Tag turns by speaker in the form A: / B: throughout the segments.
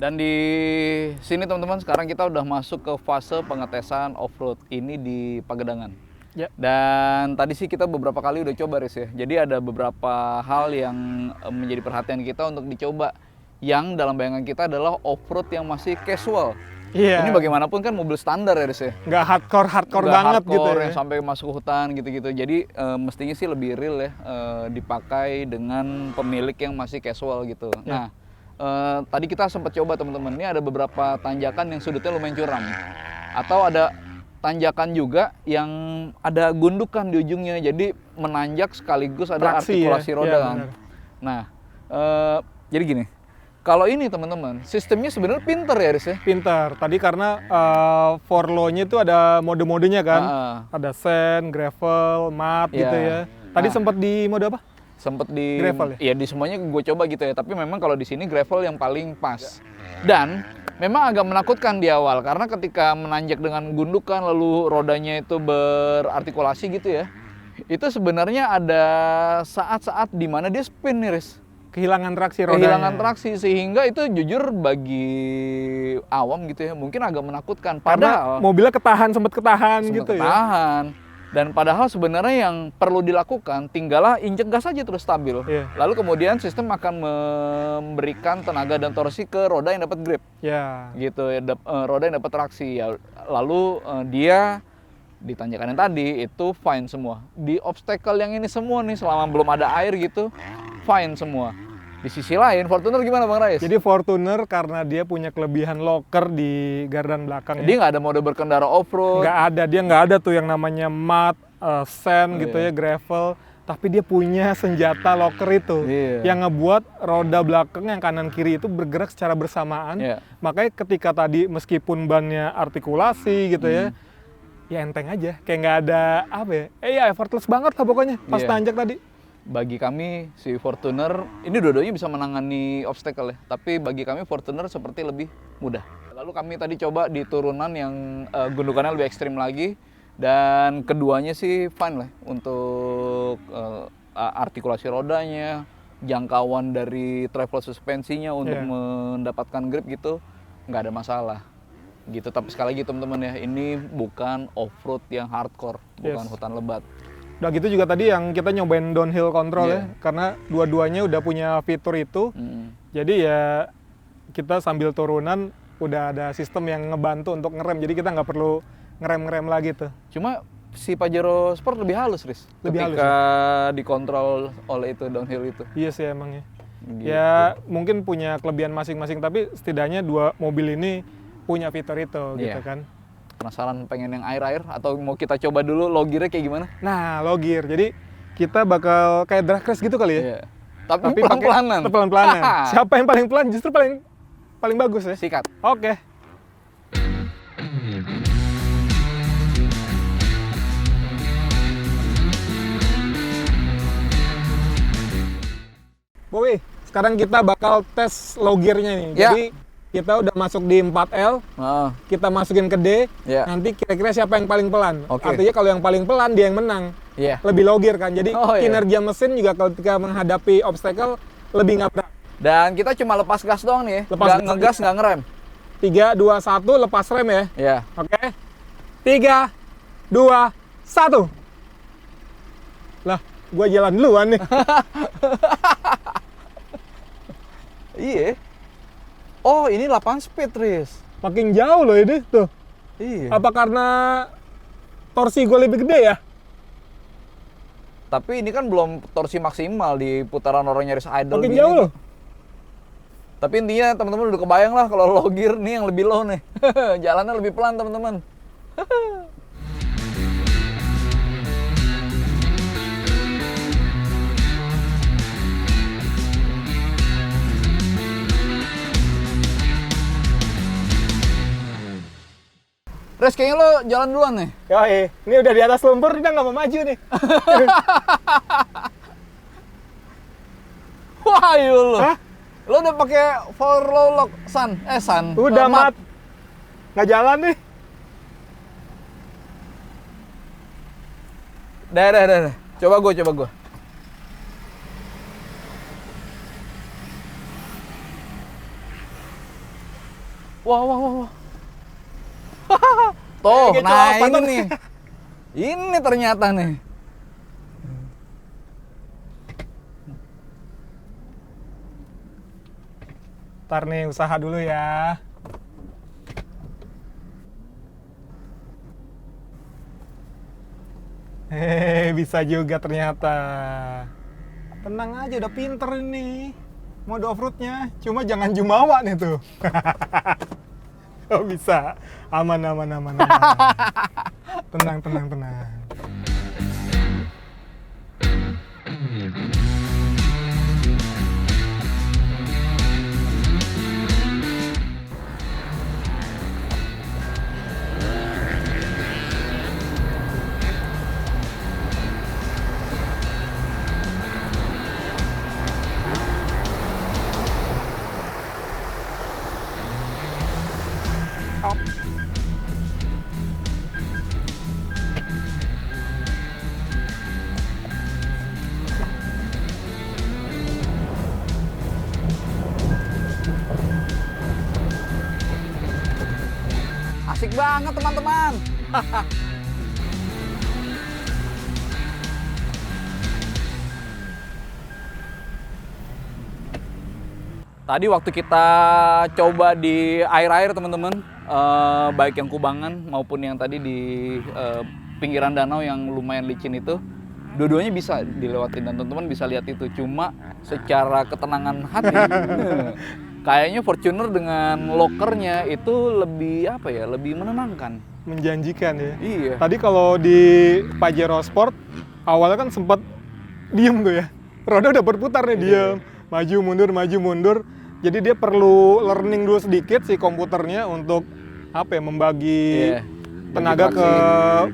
A: Dan di sini teman-teman, sekarang kita udah masuk ke fase pengetesan off-road ini di Pagedangan.
B: Ya.
A: Dan tadi sih kita beberapa kali udah coba, Riz ya. Jadi ada beberapa hal yang menjadi perhatian kita untuk dicoba. Yang dalam bayangan kita adalah off-road yang masih casual.
B: Iya.
A: Ini bagaimanapun kan mobil standar ya, Riz ya.
B: Nggak hardcore
A: Nggak
B: banget
A: hardcore
B: gitu ya.
A: yang sampai masuk hutan gitu-gitu. Jadi mestinya sih lebih real ya, dipakai dengan pemilik yang masih casual gitu.
B: Ya.
A: Nah, tadi kita sempat coba teman-teman, ini ada beberapa tanjakan yang sudutnya lumayan curam. Atau ada tanjakan juga yang ada gundukan di ujungnya, jadi menanjak sekaligus ada
B: Traksi
A: artikulasi
B: ya?
A: roda
B: Ya,
A: kan.
B: benar.
A: Nah, jadi gini, kalau ini teman-teman, sistemnya sebenarnya pinter ya, Riz ya.
B: Pinter. Tadi karena for low-nya itu ada mode-modenya kan. Ada sand, gravel, mud gitu ya. Tadi
A: Nah.
B: sempat di mode apa?
A: Sempet di
B: Gravel
A: ya di semuanya gue coba gitu ya, tapi memang kalau di sini gravel yang paling pas. Dan memang agak menakutkan di awal karena ketika menanjak dengan gundukan lalu rodanya itu berartikulasi gitu ya, itu sebenarnya ada saat-saat di mana dia spin nih, Riz.
B: Kehilangan traksi rodanya.
A: Kehilangan traksi, sehingga itu jujur bagi awam gitu ya mungkin agak menakutkan.
B: Karena mobilnya sempat ketahan
A: sempat
B: gitu ya.
A: ketahan. Dan padahal sebenarnya yang perlu dilakukan tinggallah injek gas aja terus stabil.
B: Iya.
A: Lalu kemudian sistem akan memberikan tenaga dan torsi ke roda yang dapat grip.
B: Ya.
A: Gitu ya, roda yang dapat traksi ya. Lalu dia di tanjakan yang tadi itu fine semua. Di obstacle yang ini semua nih selama belum ada air gitu fine semua. Di sisi lain Fortuner gimana Bang Rais?
B: Jadi Fortuner karena dia punya kelebihan locker di gardan belakang.
A: Dia nggak ada mode berkendara off-road.
B: Nggak ada, dia nggak ada tuh yang namanya mud, sand gitu ya, gravel. Tapi dia punya senjata locker itu yang ngebuat roda belakang yang kanan kiri itu bergerak secara bersamaan. Makanya ketika tadi meskipun bannya artikulasi gitu ya enteng aja, kayak nggak ada apa ya, effortless banget lah pokoknya pas tanjak tadi.
A: Bagi kami si Fortuner ini dua-duanya bisa menangani obstacle ya, tapi bagi kami Fortuner seperti lebih mudah. Lalu kami tadi coba di turunan yang gundukannya lebih ekstrim lagi, dan keduanya sih fine lah untuk artikulasi rodanya, jangkauan dari travel suspensinya untuk mendapatkan grip gitu nggak ada masalah gitu. Tapi sekali lagi teman-teman ya, ini bukan off-road yang hardcore, bukan hutan lebat.
B: Udah gitu juga tadi yang kita nyobain downhill control ya, karena dua-duanya udah punya fitur itu. Jadi ya kita sambil turunan udah ada sistem yang ngebantu untuk ngerem, jadi kita nggak perlu ngerem lagi tuh.
A: Cuma si Pajero Sport lebih halus, Riz, ketika dikontrol oleh itu downhill itu.
B: Iya sih emangnya. Ya mungkin punya kelebihan masing-masing, tapi setidaknya dua mobil ini punya fitur itu gitu kan.
A: Penasaran pengen yang air-air atau mau kita coba dulu low gear-nya kayak gimana?
B: Nah, low gear. Jadi kita bakal kayak drag race gitu kali ya.
A: Tapi pelan-pelanan.
B: Pelan-pelanan. Siapa yang paling pelan justru paling bagus ya.
A: Sikat.
B: Oke. Bowie, sekarang kita bakal tes low gear-nya nih. Jadi kita udah masuk di 4L, kita masukin ke D, nanti kira-kira siapa yang paling pelan. Artinya kalau yang paling pelan dia yang menang. Lebih low gear kan, jadi kinerja mesin juga ketika menghadapi obstacle lebih nggak berat.
A: Dan kita cuma lepas gas doang nih ya, nggak ngegas, nggak ngerem.
B: 3, 2, 1, lepas rem ya.
A: Iya.
B: Oke. 3, 2, 1. Lah, gua jalan duluan nih.
A: Iya. Oh, ini 8 speed, Riz.
B: Makin jauh loh ini tuh.
A: Iya.
B: Apa karena torsi gue lebih gede ya?
A: Tapi ini kan belum torsi maksimal di putaran orang nyaris idle.
B: Makin jauh loh.
A: Tapi intinya teman-teman udah kebayang lah kalau low gear nih yang lebih low nih. Jalannya lebih pelan teman-teman. Res, kayaknya lo jalan duluan nih.
B: Yoi, ini udah di atas lumpur, dia nggak mau maju nih.
A: Wah, lo. Lo udah pakai for low lock sun.
B: Udah mat. Nggak jalan nih.
A: Dah. Coba gue. Wah, wah, wah, wah. Tuh, nah ini nih. Ini ternyata nih.
B: Ntar nih usaha dulu ya. Bisa juga ternyata. Tenang aja, udah pinter ini mode off-roadnya. Cuma jangan jumawa nih tuh. Oh bisa, aman. Tenang.
A: Asik banget teman-teman. Tadi waktu kita coba di air-air teman-teman, baik yang Kubangan maupun yang tadi di pinggiran danau yang lumayan licin itu, dua-duanya bisa dilewatin dan teman-teman bisa lihat itu. Cuma secara ketenangan hati, kayaknya Fortuner dengan lokernya itu lebih apa ya, lebih menenangkan.
B: Menjanjikan ya.
A: Iya.
B: Tadi kalau di Pajero Sport awalnya kan sempat diem tuh ya. Roda udah berputar nih, diem. Maju mundur. Jadi dia perlu learning dulu sedikit si komputernya untuk apa ya, membagi tenaga ke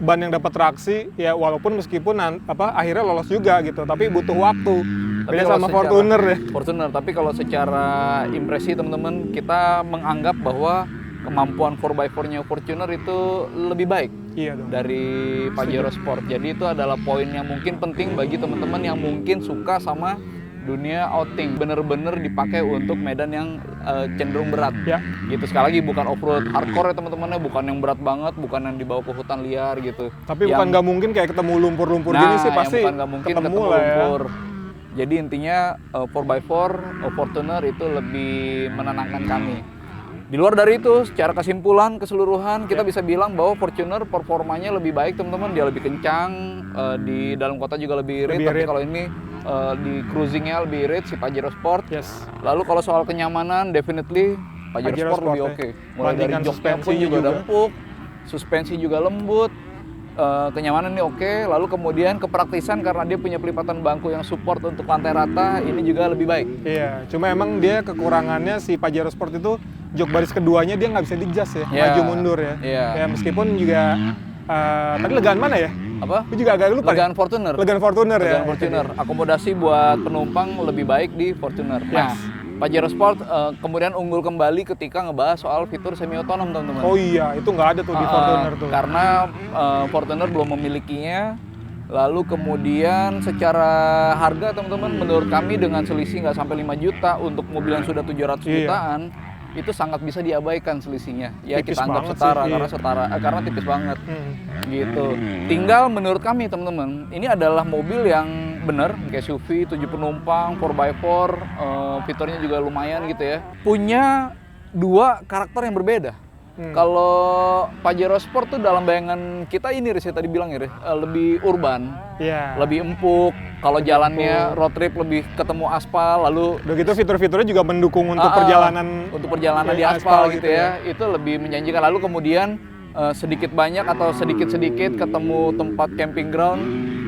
B: ban yang dapat traksi ya, walaupun meskipun akhirnya lolos juga gitu, tapi butuh waktu. Beda sama Fortuner ya.
A: Fortuner, tapi kalau secara impresi teman-teman, kita menganggap bahwa kemampuan 4x4-nya Fortuner itu lebih baik dari Pajero Sport. Jadi itu adalah poin yang mungkin penting bagi teman-teman yang mungkin suka sama dunia outing, bener-bener dipakai untuk medan yang cenderung berat.
B: Ya.
A: Gitu, sekali lagi bukan off-road hardcore ya teman-temannya, bukan yang berat banget, bukan yang dibawa ke hutan liar gitu.
B: Tapi bukan nggak mungkin kayak ketemu lumpur-lumpur gini sih, pasti
A: bukan nggak mungkin ketemu lumpur. Jadi intinya 4x4 Fortuner itu lebih menenangkan kami. Di luar dari itu, secara kesimpulan keseluruhan kita bisa bilang bahwa Fortuner performanya lebih baik teman-teman, dia lebih kencang, di dalam kota juga lebih irit, tapi kalau ini di cruisingnya lebih irit si Pajero Sport.
B: Yes.
A: Lalu kalau soal kenyamanan, definitely Pajero Sport lebih oke. Mulai dari joknya pun juga empuk, suspensi juga lembut, kenyamanan ini oke. Lalu kemudian kepraktisan karena dia punya pelipatan bangku yang support untuk lantai rata, ini juga lebih baik.
B: Iya, cuma emang dia kekurangannya si Pajero Sport itu jok baris keduanya dia nggak bisa di-adjust ya, maju mundur ya. Ya meskipun juga tadi legaan mana ya?
A: Apa?
B: Aku juga agak lupa.
A: Legaan Fortuner.
B: Legaan Fortuner ya.
A: Legaan Fortuner. Akomodasi buat penumpang lebih baik di Fortuner. Nah, Pajero Sport kemudian unggul kembali ketika ngebahas soal fitur semi otonom teman-teman.
B: Oh iya, itu nggak ada tuh di Fortuner tuh.
A: Karena Fortuner belum memilikinya. Lalu kemudian secara harga teman-teman, menurut kami dengan selisih nggak sampai 5 juta untuk mobil yang sudah 700 jutaan, itu sangat bisa diabaikan selisihnya. Ya tipis kita anggap setara sih, karena tipis banget. Gitu. Tinggal menurut kami teman-teman, ini adalah mobil yang benar, kayak SUV 7 penumpang, 4x4, fiturnya juga lumayan gitu ya. Punya dua karakter yang berbeda. Kalau Pajero Sport tuh dalam bayangan kita ini, saya tadi bilang ya, lebih urban, lebih empuk. Kalau jalannya road trip lebih ketemu aspal, lalu
B: udah gitu fitur-fiturnya juga mendukung untuk perjalanan
A: di aspal gitu ya. Itu lebih menjanjikan. Lalu kemudian sedikit banyak atau sedikit ketemu tempat camping ground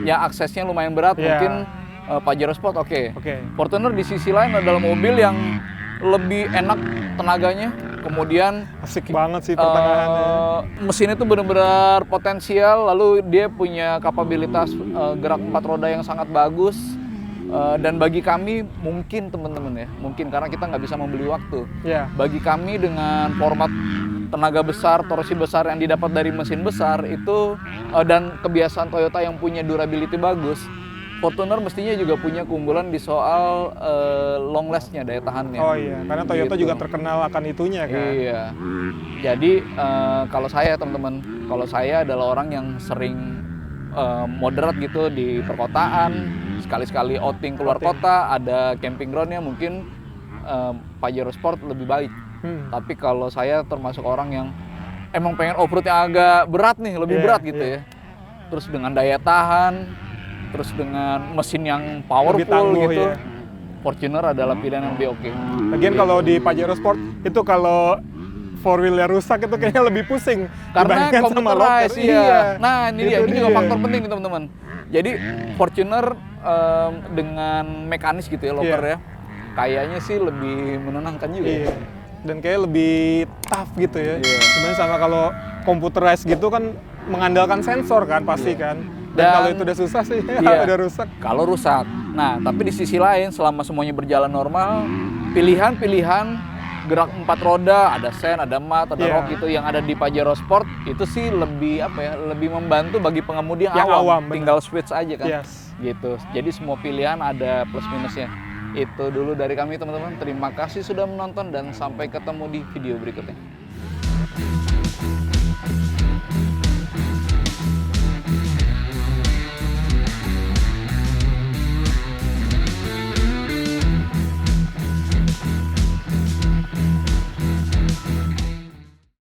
A: yang aksesnya lumayan berat, mungkin Pajero Sport oke. Fortuner di sisi lain adalah mobil yang lebih enak tenaganya, kemudian
B: asik banget sih pertengahannya.
A: Mesinnya tuh benar-benar potensial, lalu dia punya kapabilitas gerak 4 roda yang sangat bagus. Dan bagi kami mungkin teman-teman ya, mungkin karena kita nggak bisa membeli waktu. Bagi kami dengan format tenaga besar, torsi besar yang didapat dari mesin besar itu, dan kebiasaan Toyota yang punya durability bagus, Fortuner mestinya juga punya keunggulan di soal long last-nya, daya tahannya.
B: Oh iya, karena Toyota
A: Gitu.
B: juga terkenal akan itunya kan.
A: Iya. Jadi kalau saya teman-teman, kalau saya adalah orang yang sering moderat gitu di perkotaan, sekali-sekali outing keluar kota, ada camping ground-nya mungkin Pajero Sport lebih baik. Tapi kalau saya termasuk orang yang emang pengen off-road yang agak berat nih, lebih berat gitu ya. Terus dengan daya tahan, terus dengan mesin yang powerful
B: tangguh,
A: gitu,
B: ya.
A: Fortuner adalah pilihan yang lebih oke.
B: Lagian kalau di Pajero Sport itu kalau four wheelnya rusak itu kayaknya lebih pusing
A: Karena
B: dibandingkan sama loker.
A: computerized, iya. Nah ini dia,
B: Itu
A: ini juga faktor penting nih teman-teman. Jadi Fortuner dengan mekanis gitu ya loker ya, kayaknya sih lebih menenangkan juga.
B: Iya. Dan kayak lebih tough gitu ya. Sebenarnya sama kalau computerized gitu kan mengandalkan sensor kan pasti kan. Dan kalau itu udah susah sih, udah rusak.
A: Kalau rusak. Nah, tapi di sisi lain selama semuanya berjalan normal, pilihan-pilihan gerak 4 roda, ada Sen, ada Mat, ada Rock gitu yang ada di Pajero Sport itu sih lebih apa ya? Lebih membantu bagi pengemudi yang awam. Tinggal switch aja kan. Gitu. Jadi semua pilihan ada plus minusnya. Itu dulu dari kami teman-teman. Terima kasih sudah menonton dan sampai ketemu di video berikutnya.